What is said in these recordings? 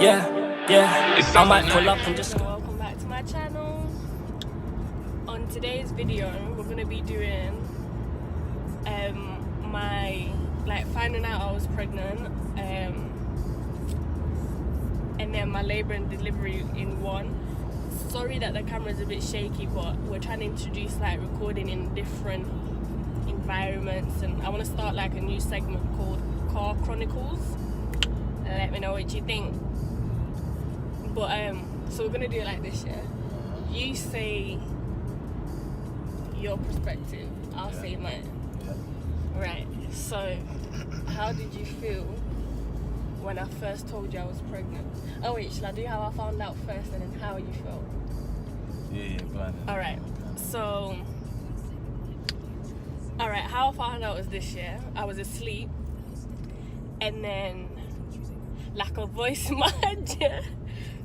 Yeah. I might pull up and just go. Welcome back to my channel. On today's video, we're gonna be doing my finding out I was pregnant, and then my labor and delivery in one. Sorry that the camera's a bit shaky, but we're trying to introduce recording in different environments, and I want to start a new segment called Car Chronicles. Let me know what you think. But so we're gonna do it like this, yeah. You say your perspective, I'll say mine. Right. So, how did you feel when I first told you I was pregnant? Oh wait, shall I do how I found out first and then how you felt? Yeah, go on. Alright, so how I found out was this year. I was asleep, and then a voice in my head, it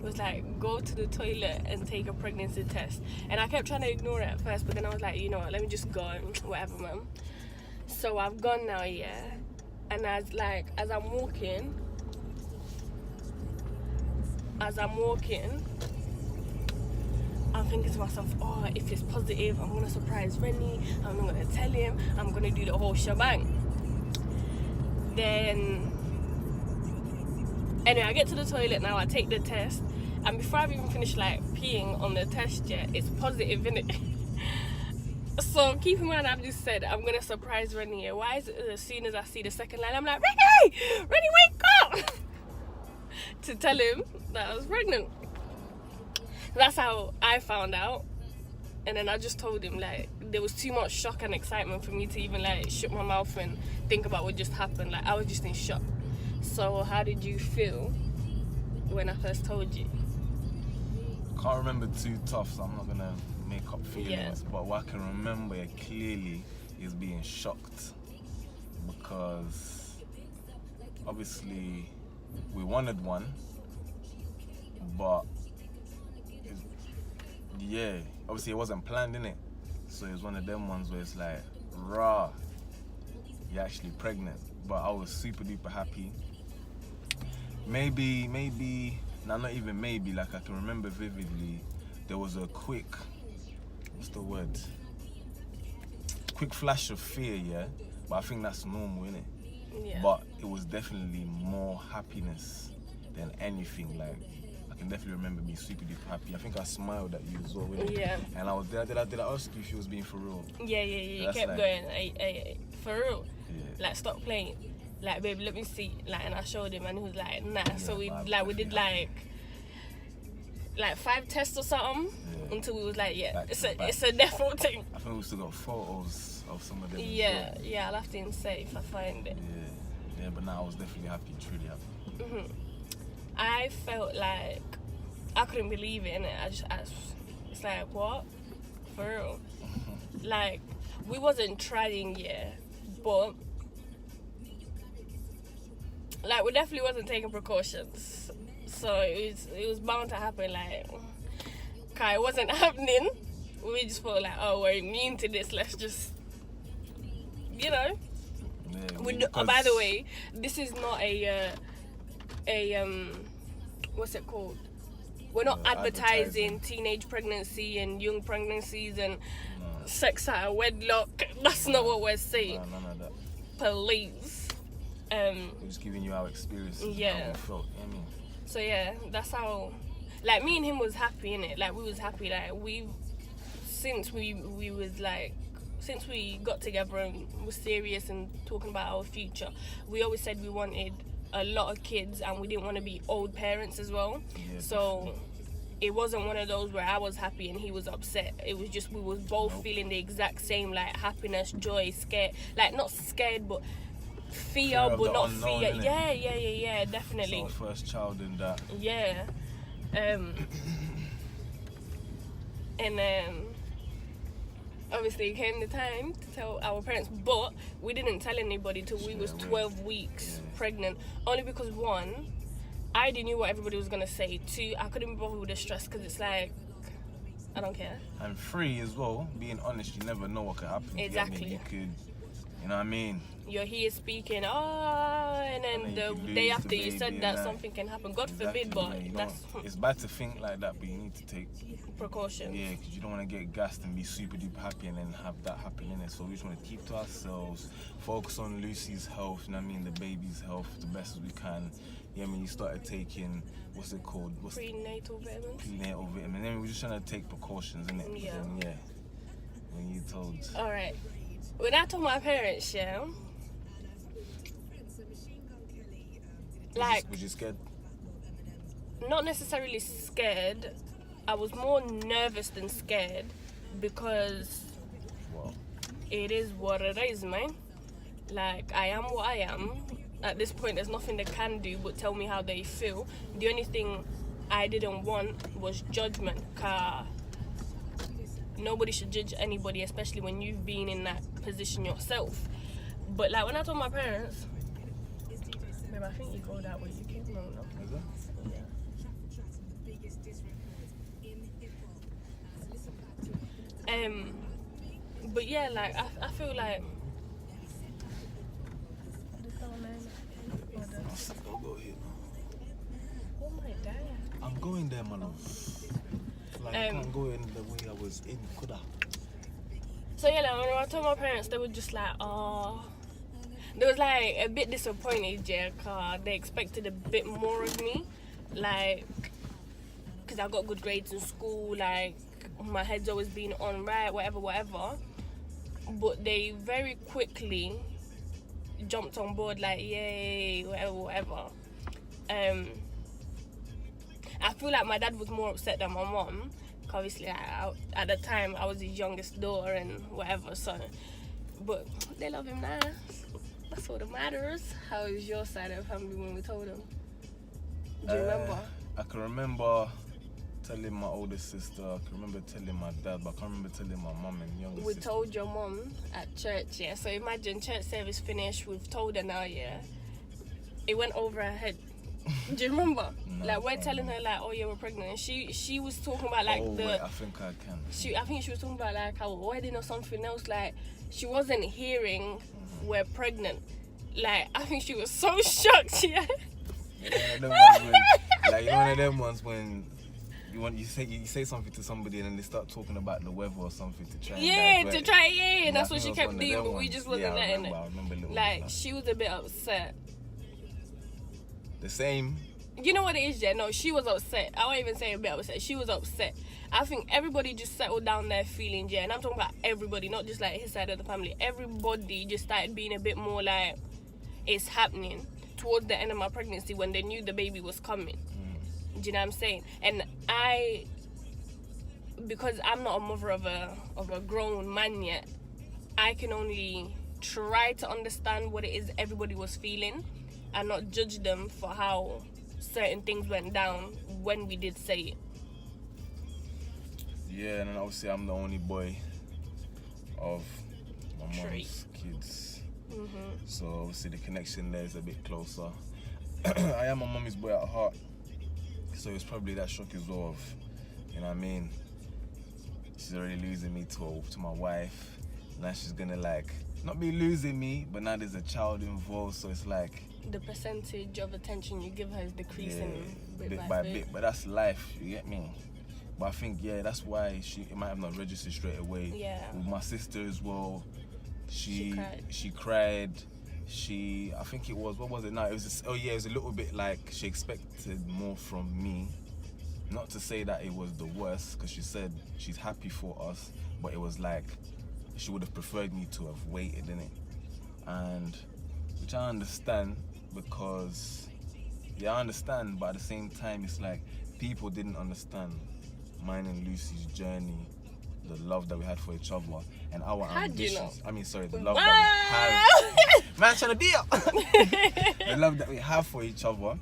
was go to the toilet and take a pregnancy test. And I kept trying to ignore it at first, but then I was like, you know what, let me just go and whatever, man. So I've gone now, and as I'm walking, I'm thinking to myself, oh, if it's positive, I'm gonna surprise Rennie, I'm not gonna tell him, I'm gonna do the whole shebang. Then, anyway, I get to the toilet now, I take the test, and before I've even finished peeing on the test yet, it's positive, innit? So keep in mind, I've just said I'm gonna surprise Rennie. Why is it as soon as I see the second line, I'm like, Rennie, wake up! To tell him that I was pregnant. That's how I found out. And then I just told him there was too much shock and excitement for me to even shut my mouth and think about what just happened. I was just in shock. So how did you feel when I first told you? Can't remember too tough, so I'm not gonna make up feelings. But what I can remember clearly is being shocked, because obviously we wanted one, but obviously it wasn't planned, innit? So it was one of them ones where it's rah, you're actually pregnant. But I was super duper happy. Maybe, not even maybe, I can remember vividly, there was a quick flash of fear, but I think that's normal, innit? Yeah. But it was definitely more happiness than anything. I can definitely remember being super duper happy. I think I smiled at you as well, innit? Yeah. And I was did I ask you if you was being for real? Yeah. You kept going, hey, for real? Yeah. Stop playing. Babe, let me see. And I showed him, and he was like, nah. Yeah, so we did 5 tests or something, until we was it's a definite thing. I think we still got photos of some of them. Yeah, I'll have to say if I find it. Yeah, but now I was definitely happy, truly happy. Mm-hmm. I felt I couldn't believe it, innit? It's what? For real? We wasn't trying yet, but we definitely wasn't taking precautions. So it was bound to happen. It wasn't happening. We just felt oh, we're immune to this. Let's just, Yeah, by the way, this is not a what's it called? We're not advertising teenage pregnancy and young pregnancies and sex out of wedlock. That's not what we're saying. No, none of that. Please. We're just giving you our experience. Yeah. How we felt. So that's how. Me and him was happy, innit? We was happy. Since we got together and was serious and talking about our future, we always said we wanted a lot of kids and we didn't want to be old parents as well. Yeah, so it wasn't one of those where I was happy and he was upset. It was just we was both feeling the exact same happiness, joy, scared. Not scared, but fear but not unknown, fear. Yeah, definitely. So first child in that. Yeah. And then obviously it came the time to tell our parents, but we didn't tell anybody till we was 12 weeks pregnant, only because 1, I already knew what everybody was gonna say. 2, I couldn't be bothered with the stress, because it's I don't care. And 3 as well, being honest, you never know what could happen. Exactly. You could You know what I mean? You're here speaking, and then the day after you said that something can happen. God forbid, but it's bad to think like that, but you need to take precautions. Yeah, because you don't want to get gassed and be super duper happy and then have that happen in it. So we just want to keep to ourselves, focus on Lucie's health, you know what I mean, the baby's health the best as we can. Yeah, I mean, you started taking, what's it called? Prenatal vitamins. Prenatal vitamin. Then we're just trying to take precautions, innit? Yeah. Then, yeah. When you told. Alright. When I told my parents, yeah. Was you scared? Not necessarily scared. I was more nervous than scared because it is what it is, man. Like, I am what I am. At this point, there's nothing they can do but tell me how they feel. The only thing I didn't want was judgment. Nobody should judge anybody, especially when you've been in that position yourself. But like when I told my parents, babe, I think you go that way. You keep no. Is it? Yeah. But yeah, like I feel like. I'll go here now. Oh my God. I'm going there, man. Like, I can't go in the way I was in, could I? So yeah, like, when I told my parents, they were just like, oh. They was like a bit disappointed, yeah, cause they expected a bit more of me. Like, cause I got good grades in school, like, my head's always been on right, whatever. But they very quickly jumped on board, like, yay, whatever. I feel like my dad was more upset than my mom. Obviously, at the time, I was his youngest daughter and whatever, so. But they love him now. That's all that matters. How is your side of the family when we told them? Do you remember? I can remember telling my older sister. I can remember telling my dad, but I can't remember telling my mum and younger sister. We told your mum at church, yeah. So imagine church service finished. We've told her now, yeah. It went over her head. Do you remember? No, like we're telling her like, oh yeah, we're pregnant. And she was talking about like wait, I think I can. I think she was talking about like our wedding or something else. Like she wasn't hearing we're pregnant. Like I think she was so shocked. Yeah. You know one of them ones when you say something to somebody and then they start talking about the weather or something to try. And that's what she kept doing, but we just wasn't letting it. I remember like she was a bit upset. The same. You know what it is, yeah? No, she was upset. I won't even say a bit upset. She was upset. I think everybody just settled down their feelings, yeah? And I'm talking about everybody, not just like his side of the family. Everybody just started being a bit more like, it's happening towards the end of my pregnancy when they knew the baby was coming. Do you know what I'm saying? And because I'm not a mother of a grown man yet, I can only try to understand what it is everybody was feeling and not judge them for how certain things went down when we did say it. Yeah, and then obviously I'm the only boy of my mom's kids. So obviously the connection there is a bit closer. I am my mommy's boy at heart. So it's probably that shock as well of, you know what I mean? She's already losing me to my wife. Now she's gonna like, not be losing me, but now there's a child involved, so it's like, the percentage of attention you give her is decreasing bit by bit. But that's life, you get me? But I think, that's why it might have not registered straight away. Yeah. With my sister as well, she cried. I think it was, what was it now? It was it was a little bit like she expected more from me. Not to say that it was the worst, because she said she's happy for us, but it was like she would have preferred me to have waited, innit? And which I understand, because I understand, but at the same time it's like people didn't understand mine and Lucie's journey, the love that we had for each other and our ambitions. I mean, sorry, the love that we have. Man, trying to be up. The love that we have for each other.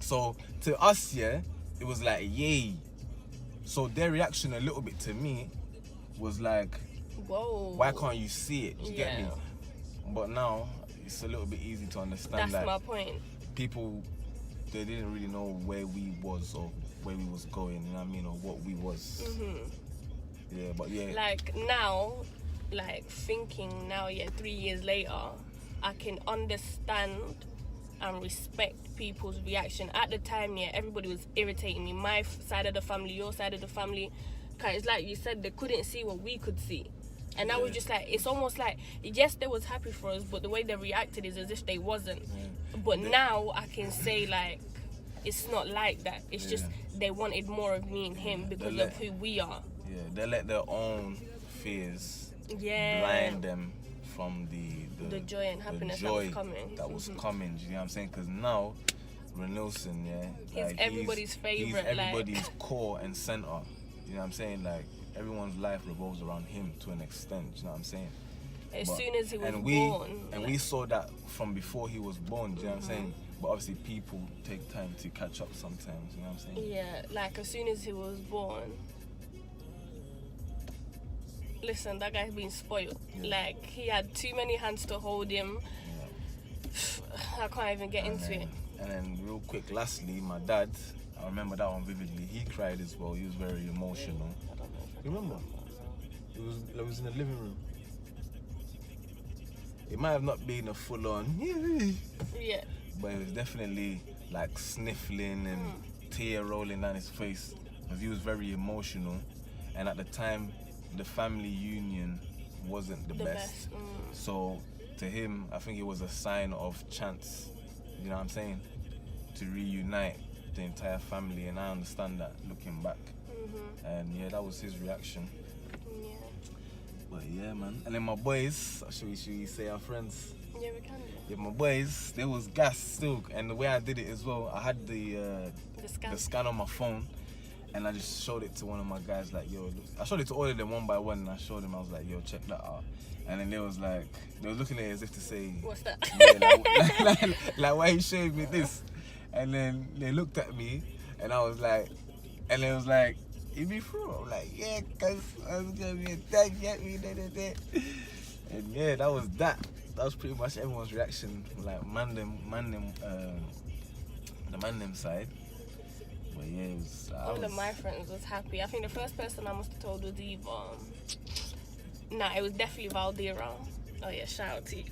So to us, it was like, yay. So their reaction a little bit to me was like, whoa, why can't you see it? You get me? But now it's a little bit easy to understand. That's my point. People, they didn't really know where we was or where we was going, you know what I mean, or what we was. Yeah, but yeah. Like now, like thinking now, 3 years later, I can understand and respect people's reaction. At the time, everybody was irritating me. My side of the family, your side of the family. Cause it's like you said, they couldn't see what we could see. And I was just like, it's almost like, yes, they was happy for us, but the way they reacted is as if they wasn't. But now I can say, like, it's not like that. It's just they wanted more of me and him because of who we are. Yeah, they let their own fears blind them from the joy and happiness that was coming. That was coming. Do you know what I'm saying? Because now, Renilson, he's everybody's favorite. He's everybody's core and center. You know what I'm saying? Like, everyone's life revolves around him to an extent. You know what I'm saying? As soon as he was born. And we saw that from before he was born. Do you know what I'm saying? But obviously, people take time to catch up sometimes. You know what I'm saying? Yeah, like as soon as he was born. Listen, that guy's been spoiled. Like, he had too many hands to hold him. I can't even get into it. And then, real quick, lastly, my dad, I remember that one vividly. He cried as well. He was very emotional. You remember? It was in the living room. It might have not been a full-on, but it was definitely like sniffling and tear rolling down his face. Because he was very emotional, and at the time, the family union wasn't the best. So to him, I think it was a sign of chance. You know what I'm saying? To reunite the entire family, and I understand that looking back. And that was his reaction. But yeah, man. And then my boys, should we say our friends? Yeah, we can. Yeah, my boys, they was gas still. And the way I did it as well, I had the scan on my phone, and I just showed it to one of my guys, like, yo, I showed it to all of them one by one, and I showed them, I was like, yo, check that out. And then they were looking at it as if to say, what's that? Yeah, like, why are you showing me this? And then they looked at me, and I was like, and it was like, you be through? I'm like, yeah, cause I was gonna be attacked, get me, and that was that. That was pretty much everyone's reaction, like the man them side. But yeah, it was. All of my friends was happy. I think the first person I must have told was either. It was definitely Valdira. Oh yeah, shout out to you.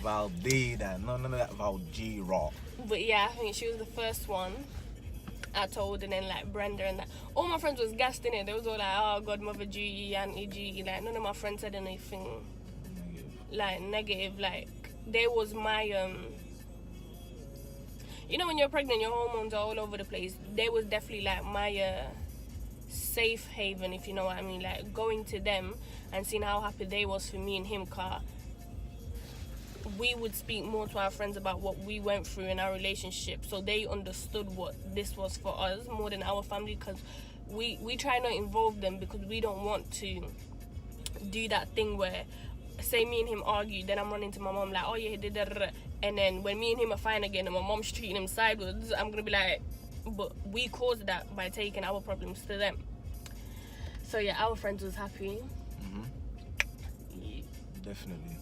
Valdira, no, none of that Valdira. But yeah, I think she was the first one I told, and then like Brenda and that. All my friends was gassed in it. They was all like, oh, Godmother G, Auntie G. Like, none of my friends said anything like negative. Like, they was my you know, when you're pregnant, your hormones are all over the place. They was definitely like my safe haven, if you know what I mean. Like, going to them and seeing how happy they was for me and him, car. We would speak more to our friends about what we went through in our relationship, so they understood what this was for us more than our family, because we try not to involve them, because we don't want to do that thing where, say me and him argue, then I'm running to my mom like, oh yeah, he did that, and then when me and him are fine again and my mom's treating him sideways, I'm gonna be like, but we caused that by taking our problems to them. So yeah, our friends was happy. Definitely.